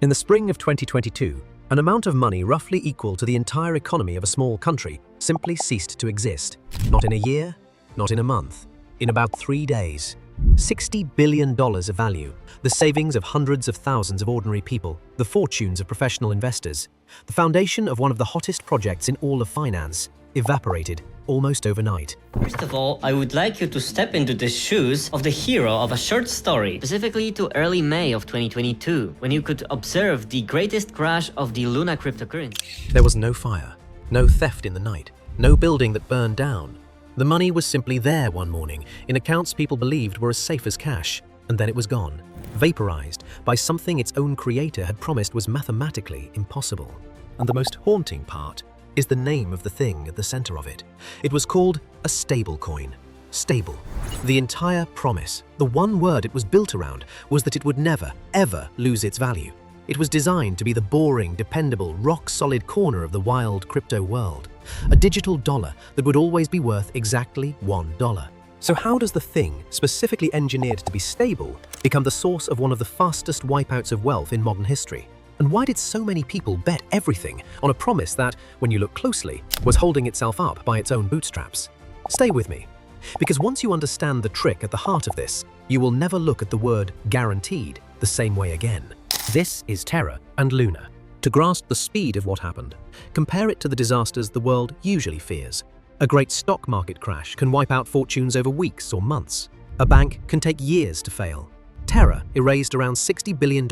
In the spring of 2022, an amount of money roughly equal to the entire economy of a small country simply ceased to exist. Not in a year, not in a month, in about 3 days. $60 billion of value, the savings of hundreds of thousands of ordinary people, the fortunes of professional investors, the foundation of one of the hottest projects in all of finance, evaporated almost overnight. First of all, I would like you to step into the shoes of the hero of a short story, specifically to early May of 2022, when you could observe the greatest crash of the Luna cryptocurrency. There was no fire, no theft in the night, no building that burned down. The money was simply there one morning in accounts people believed were as safe as cash, and then it was gone, vaporized by something its own creator had promised was mathematically impossible. And the most haunting part is the name of the thing at the center of it. It was called a stablecoin. Stable. The entire promise, the one word it was built around, was that it would never, ever lose its value. It was designed to be the boring, dependable, rock-solid corner of the wild crypto world. A digital dollar that would always be worth exactly $1. So how does the thing, specifically engineered to be stable, become the source of one of the fastest wipeouts of wealth in modern history? And why did so many people bet everything on a promise that, when you look closely, was holding itself up by its own bootstraps? Stay with me, because once you understand the trick at the heart of this, you will never look at the word guaranteed the same way again. This is Terra and Luna. To grasp the speed of what happened, compare it to the disasters the world usually fears. A great stock market crash can wipe out fortunes over weeks or months. A bank can take years to fail. Terra erased around $60 billion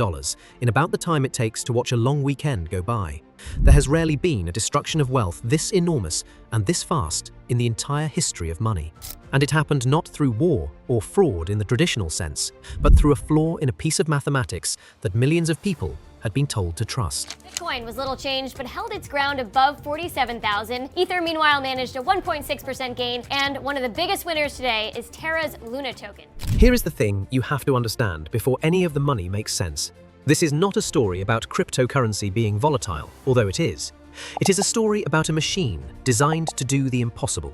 in about the time it takes to watch a long weekend go by. There has rarely been a destruction of wealth this enormous and this fast in the entire history of money. And it happened not through war or fraud in the traditional sense, but through a flaw in a piece of mathematics that millions of people had been told to trust. Bitcoin was little changed but held its ground above 47,000. Ether, meanwhile, managed a 1.6% gain, and one of the biggest winners today is Terra's Luna token. Here is the thing you have to understand before any of the money makes sense. This is not a story about cryptocurrency being volatile, although it is. It is a story about a machine designed to do the impossible,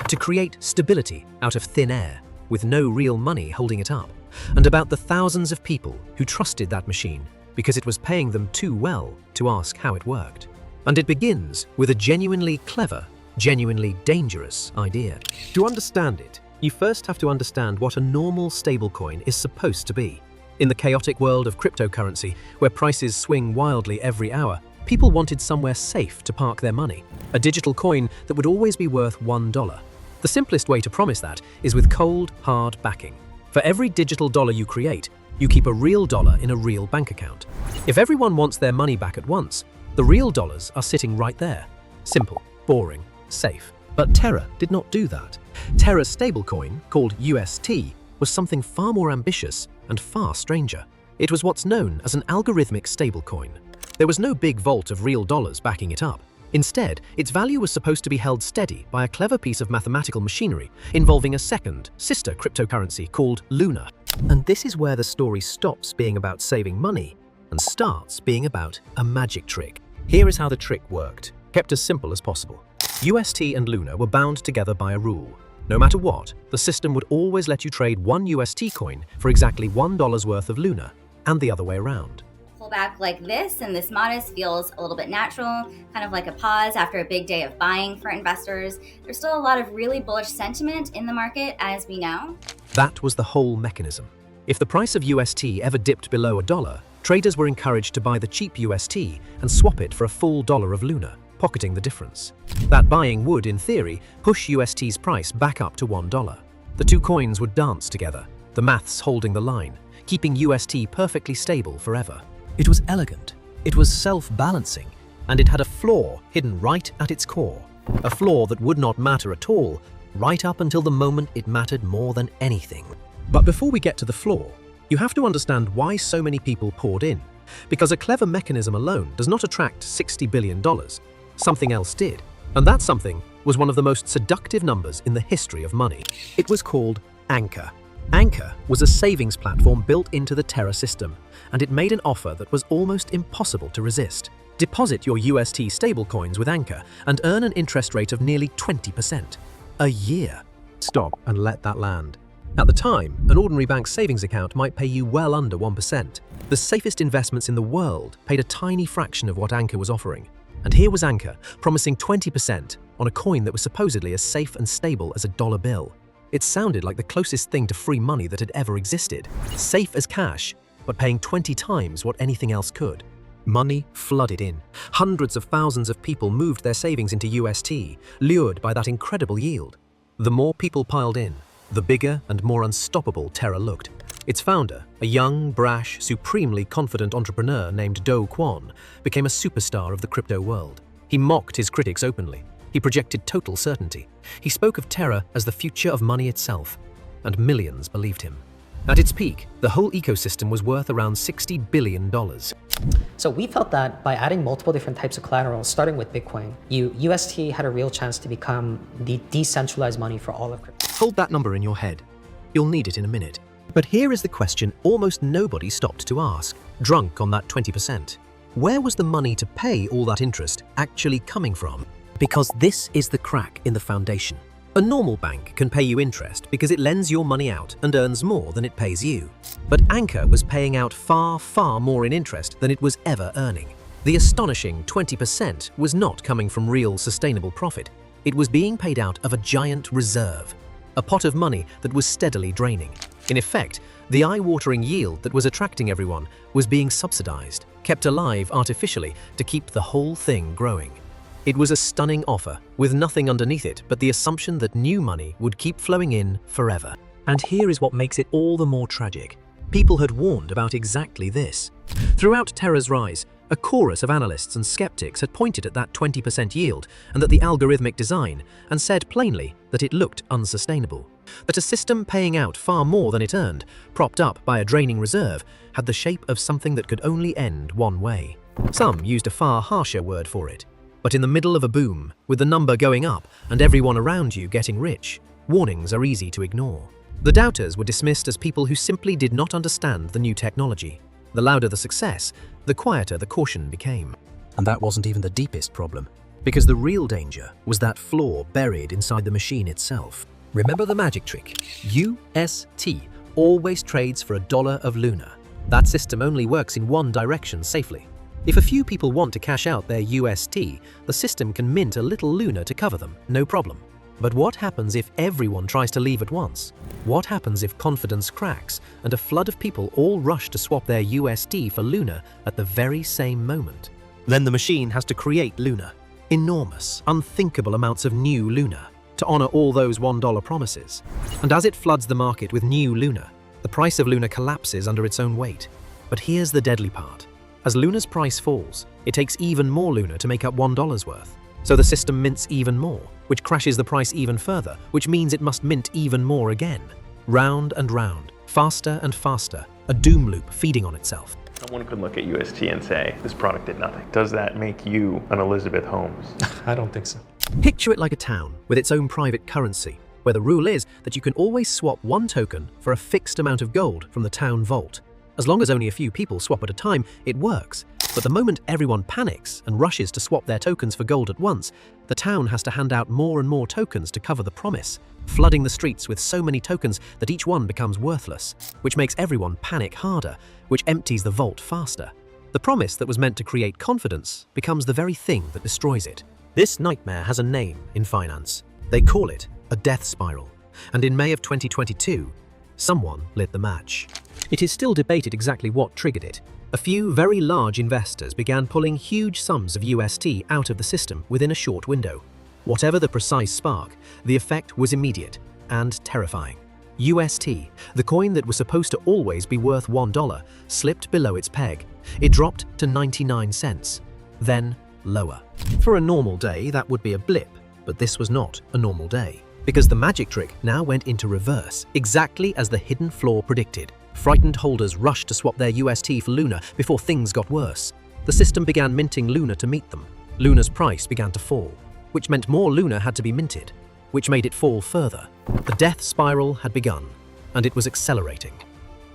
to create stability out of thin air, with no real money holding it up, and about the thousands of people who trusted that machine because it was paying them too well to ask how it worked. And it begins with a genuinely clever, genuinely dangerous idea. To understand it, you first have to understand what a normal stablecoin is supposed to be. In the chaotic world of cryptocurrency, where prices swing wildly every hour, people wanted somewhere safe to park their money, a digital coin that would always be worth $1. The simplest way to promise that is with cold, hard backing. For every digital dollar you create, you keep a real dollar in a real bank account. If everyone wants their money back at once, the real dollars are sitting right there. Simple, boring, safe. But Terra did not do that. Terra's stablecoin, called UST, was something far more ambitious and far stranger. It was what's known as an algorithmic stablecoin. There was no big vault of real dollars backing it up. Instead, its value was supposed to be held steady by a clever piece of mathematical machinery involving a second, sister cryptocurrency called Luna. And this is where the story stops being about saving money and starts being about a magic trick. Here is how the trick worked, kept as simple as possible. UST and Luna were bound together by a rule. No matter what, the system would always let you trade one UST coin for exactly $1 worth of Luna, and the other way around. Pull back like this, and this modest feels a little bit natural, kind of like a pause after a big day of buying for investors. There's still a lot of really bullish sentiment in the market, as we know. That was the whole mechanism. If the price of UST ever dipped below $1, traders were encouraged to buy the cheap UST and swap it for a full dollar of Luna, pocketing the difference. That buying would, in theory, push UST's price back up to $1. The two coins would dance together, the maths holding the line, keeping UST perfectly stable forever. It was elegant, it was self-balancing, and it had a flaw hidden right at its core. A flaw that would not matter at all, right up until the moment it mattered more than anything. But before we get to the flaw, you have to understand why so many people poured in. Because a clever mechanism alone does not attract $60 billion. Something else did, and that something was one of the most seductive numbers in the history of money. It was called Anchor. Anchor was a savings platform built into the Terra system, and it made an offer that was almost impossible to resist. Deposit your UST stablecoins with Anchor and earn an interest rate of nearly 20%. A year. Stop and let that land. At the time, an ordinary bank savings account might pay you well under 1%. The safest investments in the world paid a tiny fraction of what Anchor was offering. And here was Anchor, promising 20% on a coin that was supposedly as safe and stable as a dollar bill. It sounded like the closest thing to free money that had ever existed. Safe as cash, but paying 20 times what anything else could. Money flooded in. Hundreds of thousands of people moved their savings into UST, lured by that incredible yield. The more people piled in, the bigger and more unstoppable Terra looked. Its founder, a young, brash, supremely confident entrepreneur named Do Kwon, became a superstar of the crypto world. He mocked his critics openly. He projected total certainty. He spoke of Terra as the future of money itself, and millions believed him. At its peak, the whole ecosystem was worth around $60 billion. So we felt that by adding multiple different types of collateral, starting with Bitcoin, UST had a real chance to become the decentralized money for all of crypto. Hold that number in your head. You'll need it in a minute. But here is the question almost nobody stopped to ask, drunk on that 20%. Where was the money to pay all that interest actually coming from? Because this is the crack in the foundation. A normal bank can pay you interest because it lends your money out and earns more than it pays you. But Anchor was paying out far, far more in interest than it was ever earning. The astonishing 20% was not coming from real sustainable profit. It was being paid out of a giant reserve, a pot of money that was steadily draining. In effect, the eye-watering yield that was attracting everyone was being subsidized, kept alive artificially to keep the whole thing growing. It was a stunning offer, with nothing underneath it but the assumption that new money would keep flowing in forever. And here is what makes it all the more tragic. People had warned about exactly this. Throughout Terra's rise, a chorus of analysts and skeptics had pointed at that 20% yield and at the algorithmic design and said plainly that it looked unsustainable. That a system paying out far more than it earned, propped up by a draining reserve, had the shape of something that could only end one way. Some used a far harsher word for it. But in the middle of a boom, with the number going up and everyone around you getting rich, warnings are easy to ignore. The doubters were dismissed as people who simply did not understand the new technology. The louder the success, the quieter the caution became. And that wasn't even the deepest problem, because the real danger was that flaw buried inside the machine itself. Remember the magic trick? UST always trades for $1 of Luna. That system only works in one direction safely. If a few people want to cash out their UST, the system can mint a little Luna to cover them, no problem. But what happens if everyone tries to leave at once? What happens if confidence cracks and a flood of people all rush to swap their UST for Luna at the very same moment? Then the machine has to create Luna. Enormous, unthinkable amounts of new Luna to honor all those $1 promises. And as it floods the market with new Luna, the price of Luna collapses under its own weight. But here's the deadly part. As Luna's price falls, it takes even more Luna to make up $1 worth. So the system mints even more, which crashes the price even further, which means it must mint even more again. Round and round, faster and faster, a doom loop feeding on itself. One could look at UST and say, this product did nothing. Does that make you an Elizabeth Holmes? I don't think so. Picture it like a town with its own private currency, where the rule is that you can always swap one token for a fixed amount of gold from the town vault. As long as only a few people swap at a time, it works. But the moment everyone panics and rushes to swap their tokens for gold at once, the town has to hand out more and more tokens to cover the promise, flooding the streets with so many tokens that each one becomes worthless, which makes everyone panic harder, which empties the vault faster. The promise that was meant to create confidence becomes the very thing that destroys it. This nightmare has a name in finance. They call it a death spiral. And in May of 2022, someone lit the match. It is still debated exactly what triggered it. A few very large investors began pulling huge sums of UST out of the system within a short window. Whatever the precise spark, the effect was immediate and terrifying. UST, the coin that was supposed to always be worth $1, slipped below its peg. It dropped to 99 cents, then lower. For a normal day, that would be a blip, but this was not a normal day, because the magic trick now went into reverse, exactly as the hidden flaw predicted. Frightened holders rushed to swap their UST for Luna before things got worse. The system began minting Luna to meet them. Luna's price began to fall, which meant more Luna had to be minted, which made it fall further. The death spiral had begun, and it was accelerating.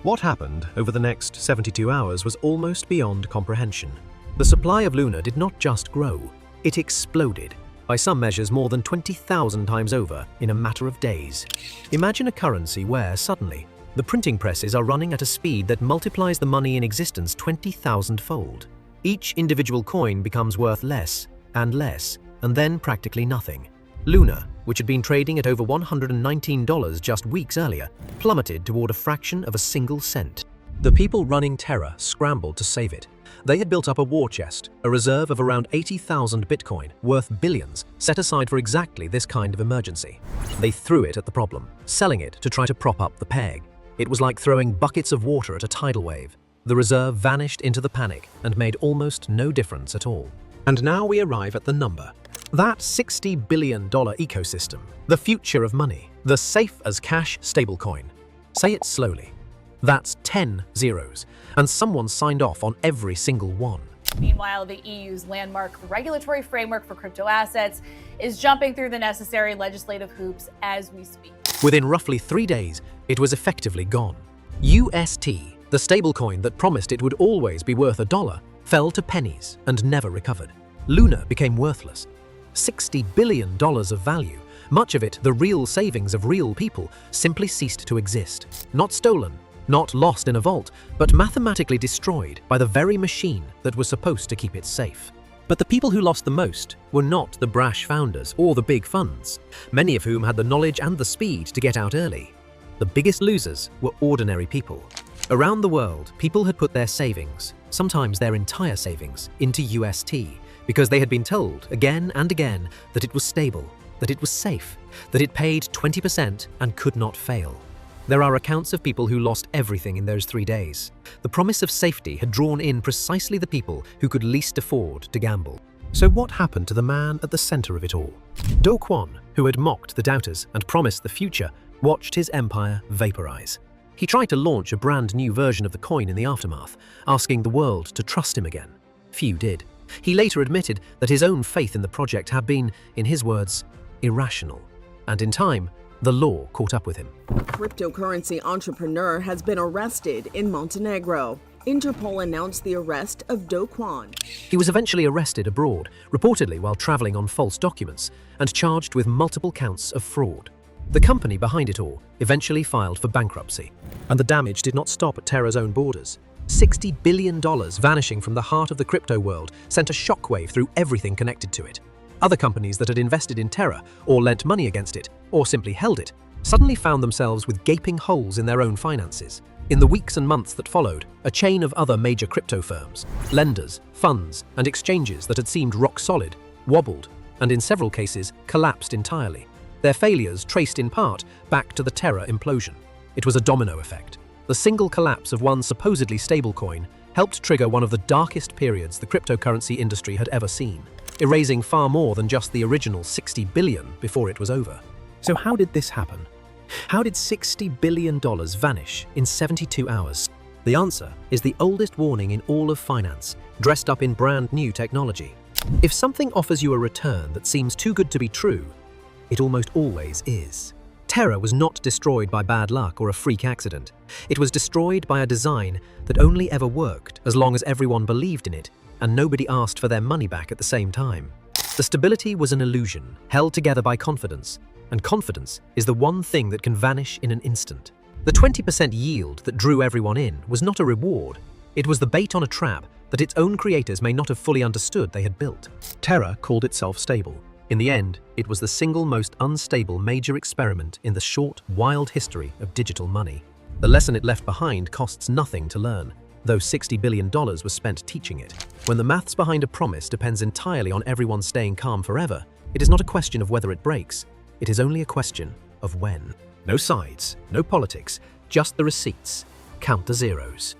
What happened over the next 72 hours was almost beyond comprehension. The supply of Luna did not just grow, it exploded. by some measures more than 20,000 times over in a matter of days. Imagine a currency where, suddenly, the printing presses are running at a speed that multiplies the money in existence 20,000-fold. Each individual coin becomes worth less, and then practically nothing. Luna, which had been trading at over $119 just weeks earlier, plummeted toward a fraction of a single cent. The people running Terra scrambled to save it. They had built up a war chest, a reserve of around 80,000 Bitcoin, worth billions, set aside for exactly this kind of emergency. They threw it at the problem, selling it to try to prop up the peg. It was like throwing buckets of water at a tidal wave. The reserve vanished into the panic and made almost no difference at all. And now we arrive at the number. That $60 billion ecosystem, the future of money, the safe-as-cash stablecoin. Say it slowly. That's 10 zeros, and someone signed off on every single one. Meanwhile, the EU's landmark regulatory framework for crypto assets is jumping through the necessary legislative hoops as we speak. Within roughly 3 days, it was effectively gone. UST, the stablecoin that promised it would always be worth $1, fell to pennies and never recovered. Luna became worthless. $60 billion of value, much of it the real savings of real people, simply ceased to exist. Not stolen, not lost in a vault, but mathematically destroyed by the very machine that was supposed to keep it safe. But the people who lost the most were not the brash founders or the big funds, many of whom had the knowledge and the speed to get out early. The biggest losers were ordinary people. Around the world, people had put their savings, sometimes their entire savings, into UST because they had been told again and again that it was stable, that it was safe, that it paid 20% and could not fail. There are accounts of people who lost everything in those 3 days. The promise of safety had drawn in precisely the people who could least afford to gamble. So what happened to the man at the center of it all? Do Kwon, who had mocked the doubters and promised the future, watched his empire vaporize. He tried to launch a brand new version of the coin in the aftermath, asking the world to trust him again. Few did. He later admitted that his own faith in the project had been, in his words, irrational. And in time, the law caught up with him. Cryptocurrency entrepreneur has been arrested in Montenegro. Interpol announced the arrest of Do Kwon. He was eventually arrested abroad, reportedly while traveling on false documents, and charged with multiple counts of fraud. The company behind it all eventually filed for bankruptcy. And the damage did not stop at Terra's own borders. $60 billion vanishing from the heart of the crypto world sent a shockwave through everything connected to it. Other companies that had invested in Terra, or lent money against it, or simply held it, suddenly found themselves with gaping holes in their own finances. In the weeks and months that followed, a chain of other major crypto firms, lenders, funds, and exchanges that had seemed rock solid, wobbled, and in several cases, collapsed entirely. Their failures traced in part back to the Terra implosion. It was a domino effect. The single collapse of one supposedly stablecoin helped trigger one of the darkest periods the cryptocurrency industry had ever seen, erasing far more than just the original $60 billion before it was over. So how did this happen? How did $60 billion vanish in 72 hours? The answer is the oldest warning in all of finance, dressed up in brand new technology. If something offers you a return that seems too good to be true, it almost always is. Terra was not destroyed by bad luck or a freak accident. It was destroyed by a design that only ever worked as long as everyone believed in it and nobody asked for their money back at the same time. The stability was an illusion, held together by confidence, and confidence is the one thing that can vanish in an instant. The 20% yield that drew everyone in was not a reward. It was the bait on a trap that its own creators may not have fully understood they had built. Terra called itself stable. In the end, it was the single most unstable major experiment in the short, wild history of digital money. The lesson it left behind costs nothing to learn, though $60 billion was spent teaching it. When the maths behind a promise depends entirely on everyone staying calm forever, it is not a question of whether it breaks, it is only a question of when. No sides, no politics, just the receipts. Count the zeros.